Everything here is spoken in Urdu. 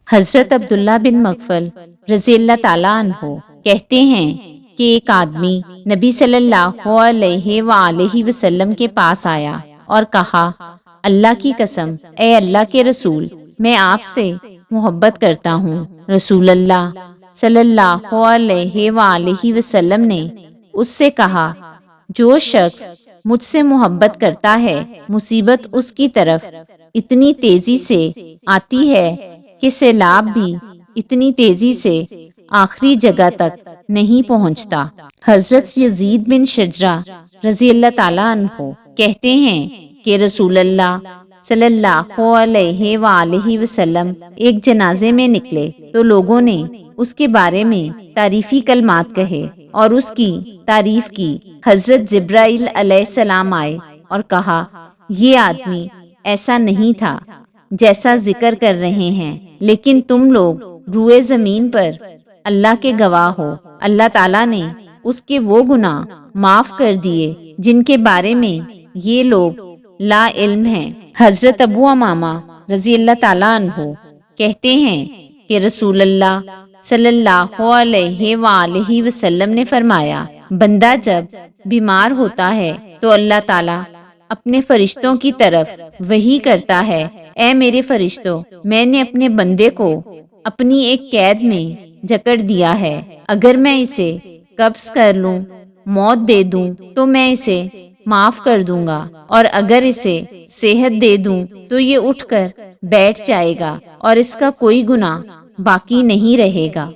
حضرت عبداللہ بن مغفل رضی اللہ تعالیٰ عنہ کہتے ہیں کہ ایک آدمی نبی صلی اللہ علیہ وآلہ وسلم کے پاس آیا اور کہا، اللہ کی قسم، اے اللہ کے رسول، میں آپ سے محبت کرتا ہوں۔ رسول اللہ صلی اللہ علیہ وآلہ وسلم نے اس سے کہا، جو شخص مجھ سے محبت کرتا ہے، مصیبت اس کی طرف اتنی تیزی سے آتی ہے کہ سیلاب بھی اتنی تیزی سے آخری جگہ تک نہیں پہنچتا۔ حضرت یزید بن شجرہ رضی اللہ تعالیٰ عنہ کہتے ہیں کہ رسول اللہ صلی اللہ علیہ وآلہ وسلم ایک جنازے میں نکلے تو لوگوں نے اس کے بارے میں تعریفی کلمات کہے اور اس کی تعریف کی۔ حضرت جبرائیل علیہ السلام آئے اور کہا، یہ آدمی ایسا نہیں تھا جیسا ذکر کر رہے ہیں، لیکن تم لوگ روئے زمین پر اللہ کے گواہ ہو، اللہ تعالیٰ نے اس کے وہ گناہ معاف کر دیے جن کے بارے میں یہ لوگ لا علم ہیں۔ حضرت ابو امامہ رضی اللہ تعالیٰ عنہ کہتے ہیں کہ رسول اللہ صلی اللہ علیہ وآلہ وسلم نے فرمایا، بندہ جب بیمار ہوتا ہے تو اللہ تعالیٰ اپنے فرشتوں کی طرف وحی کرتا ہے، اے میرے فرشتوں، میں نے اپنے بندے کو اپنی ایک قید میں جکڑ دیا ہے، اگر میں اسے قبض کر لوں، موت دے دوں تو میں اسے معاف کر دوں گا، اور اگر اسے صحت دے دوں تو یہ اٹھ کر بیٹھ جائے گا اور اس کا کوئی گناہ باقی نہیں رہے گا۔